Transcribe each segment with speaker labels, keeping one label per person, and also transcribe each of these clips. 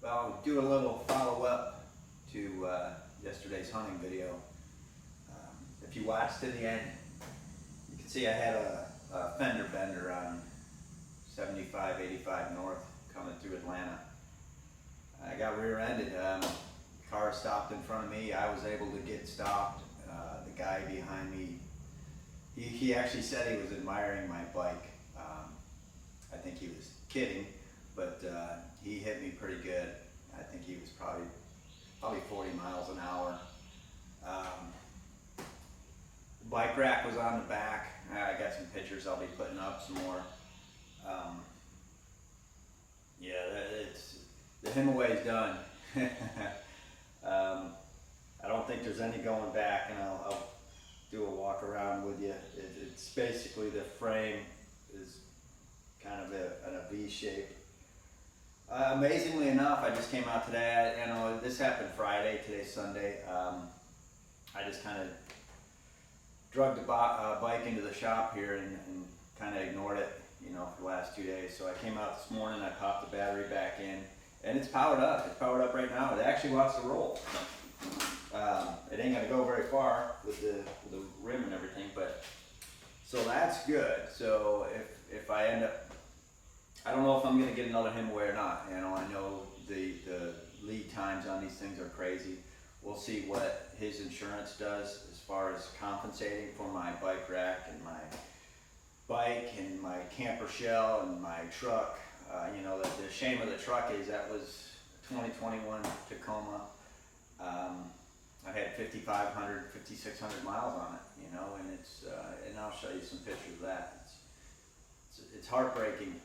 Speaker 1: I'll do a little follow-up to yesterday's hunting video. If you watched to the end, you can see I had a fender bender on 75-85 north coming through Atlanta. I got rear-ended. Car stopped in front of me. I was able to get stopped. The guy behind me, he actually said he was admiring my bike. I think he was kidding, but he hit me pretty good. I think he was probably 40 miles an hour. The bike rack was on the back. I got some pictures I'll be putting up some more. Yeah, the Himiway's done. I don't think there's any going back, and I'll do a walk around with you. It's basically the frame is kind of in a V shape. Amazingly enough, I just came out today. This happened Friday. Today's Sunday. I just kind of drug the bike into the shop here and kind of ignored it, for the last 2 days. So I came out this morning. I popped the battery back in, and it's powered up. It's powered up right now. It actually wants to roll. It ain't gonna go very far with the rim and everything, but so that's good. So if I end up, I don't know if I'm gonna get another Himiway or not. I know the lead times on these things are crazy. We'll see what his insurance does as far as compensating for my bike rack and my bike and my camper shell and my truck. The shame of the truck is that was 2021 Tacoma. I had 5,500, 5,600 miles on it, and and I'll show you some pictures of that. It's heartbreaking.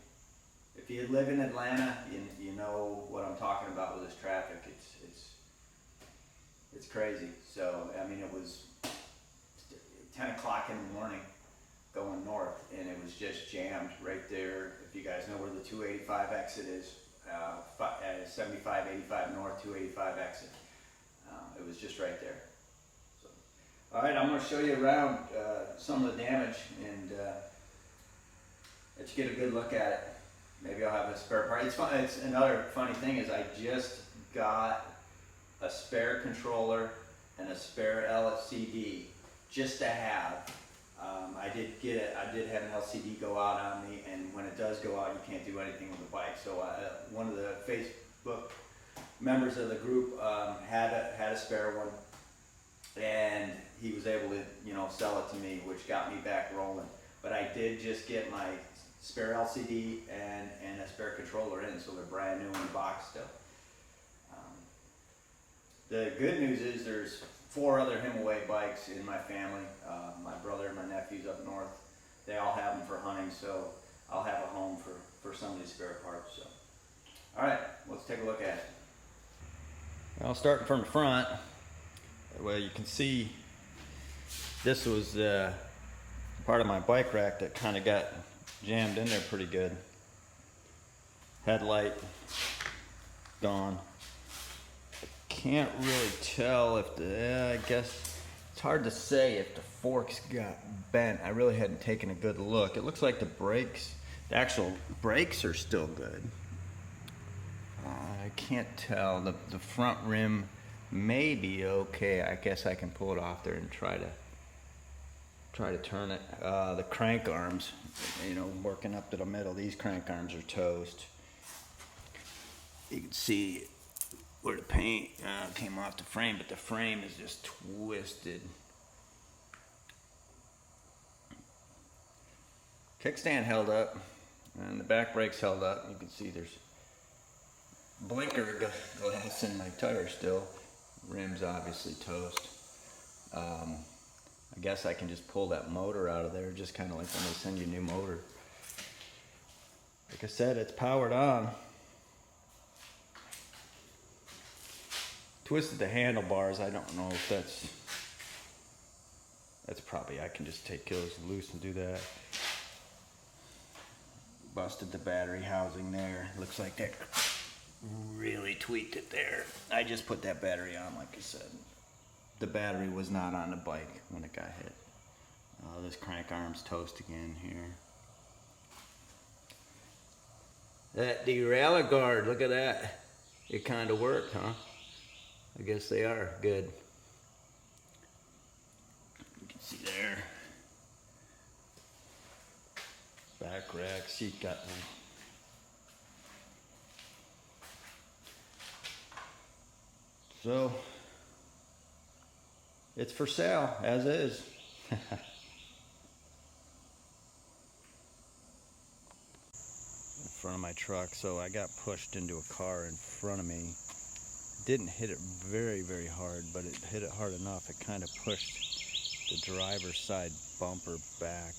Speaker 1: If you live in Atlanta, you know what I'm talking about with this traffic. It's crazy. So, it was 10 o'clock in the morning going north, and it was just jammed right there. If you guys know where the 285 exit is, 75-85 north, 285 exit. It was just right there. So, all right, I'm going to show you around some of the damage, and let you get a good look at it. Maybe I'll have a spare part. It's fun. It's another funny thing is I just got a spare controller and a spare LCD just to have. I did have an LCD go out on me, and when it does go out, you can't do anything with the bike. So one of the Facebook members of the group had a spare one, and he was able to sell it to me, which got me back rolling. But I did just get my spare LCD and a spare controller in, so they're brand new in the box still. The good news is there's 4 other Himiway bikes in my family. My brother and my nephews up north, they all have them for hunting, so I'll have a home for some of these spare parts. So, all right, let's take a look at it. Well, starting from the front, well, you can see this was part of my bike rack that kind of got jammed in there pretty good. Headlight gone. Can't really tell if I guess it's hard to say if the forks got bent. I really hadn't taken a good look. It looks like the actual brakes are still good. I can't tell. The front rim may be okay. I guess I can pull it off there and try to turn it. The crank arms, working up to the middle, these crank arms are toast. You can see where the paint came off the frame, but the frame is just twisted. Kickstand held up, and the back brakes held up. You can see there's blinker glass in my tire still. Rim's obviously toast. I guess I can just pull that motor out of there, just kind of like when they send you a new motor. Like I said, it's powered on. Twisted the handlebars. I don't know if that's probably, I can just take those loose and do that. Busted the battery housing there. Looks like that really tweaked it there. I just put that battery on, like I said. The battery was not on the bike when it got hit. This crank arm's toast again here. That derailleur guard, look at that. it kind of worked, huh? I guess they are good. You can see there. Back rack, seat got one. So, it's for sale, as is. In front of my truck, so I got pushed into a car in front of me. Didn't hit it very, very hard, but it hit it hard enough. It kind of pushed the driver's side bumper back.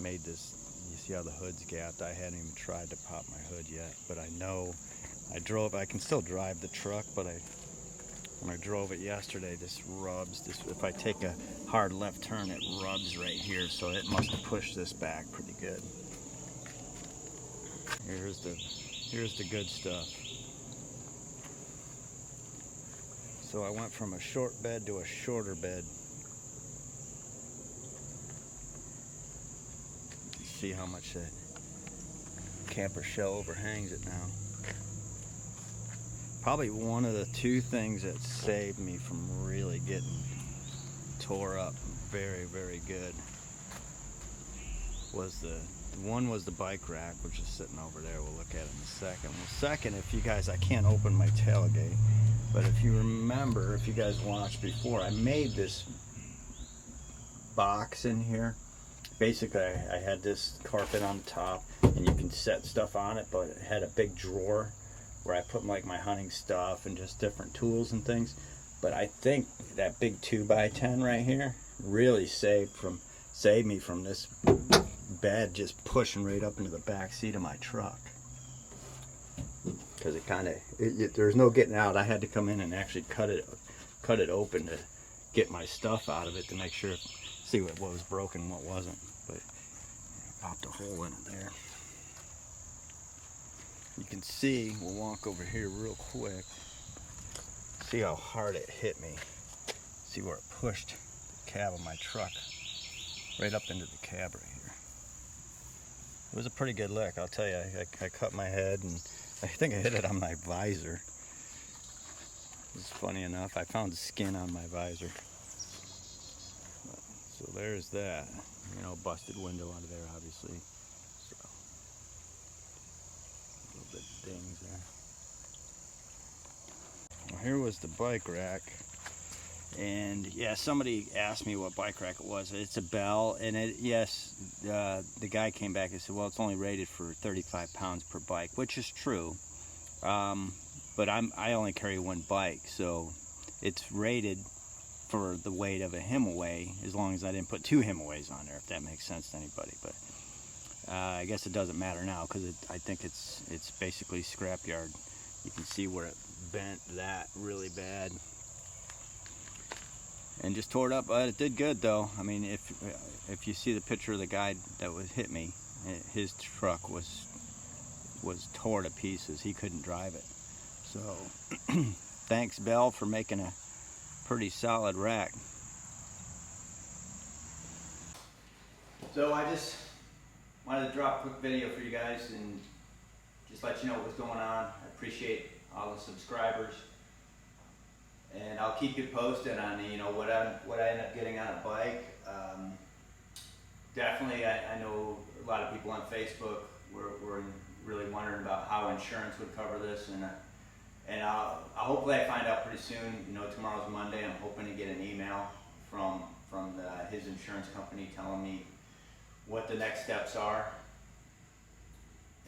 Speaker 1: Made this, you see how the hood's gapped? I hadn't even tried to pop my hood yet, but I know I can still drive the truck, but when I drove it yesterday, this rubs. If I take a hard left turn, it rubs right here, so it must have pushed this back pretty good. Here's the good stuff. So I went from a short bed to a shorter bed. See how much the camper shell overhangs it now. Probably one of the two things that saved me from really getting tore up very, very good was the bike rack, which is sitting over there. We'll look at it in a second. Well, second, if you guys, I can't open my tailgate, but if you remember, if you guys watched before, I made this box in here. Basically, I had this carpet on top, and you can set stuff on it, but it had a big drawer where I put like my hunting stuff and just different tools and things. But I think that big 2x10 right here really saved me from this bed just pushing right up into the back seat of my truck. Because there's no getting out. I had to come in and actually cut it open to get my stuff out of it to make sure, see what was broken and what wasn't. But I popped a hole in it there. You can see, we'll walk over here real quick. See how hard it hit me. See where it pushed the cab of my truck right up into the cab right here. It was a pretty good lick, I'll tell you. I cut my head, and I think I hit it on my visor. It's funny enough, I found skin on my visor. So there's that. You know, busted window under there, obviously. So, a little bit of dings there. Well, here was the bike rack. And yeah, somebody asked me what bike rack it was. It's a Bell, and the guy came back and said, well, it's only rated for 35 pounds per bike, which is true. But I only carry one bike, so it's rated for the weight of a Himiway, as long as I didn't put two Himiways on there, if that makes sense to anybody. But I guess it doesn't matter now, because I think it's basically scrapyard. You can see where it bent that really bad and just tore it up, but it did good though. I mean, if you see the picture of the guy that hit me, his truck was tore to pieces. He couldn't drive it. So thanks, Bell, for making a pretty solid rack. So I just wanted to drop a quick video for you guys and just let you know what's going on. I appreciate all the subscribers, and I'll keep you posted on what I end up getting on a bike. Definitely, I know a lot of people on Facebook were really wondering about how insurance would cover this, and I'll hopefully I find out pretty soon. Tomorrow's Monday. I'm hoping to get an email from his insurance company telling me what the next steps are,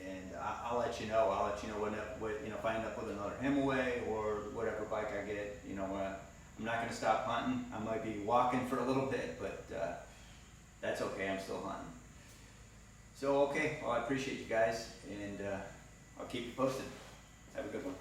Speaker 1: and I'll let you know. I'll let you know if I end up with another Himiway or whatever bike I get. I'm not going to stop hunting. I might be walking for a little bit, but that's okay. I'm still hunting. So okay, well, I appreciate you guys, and I'll keep you posted. Have a good one.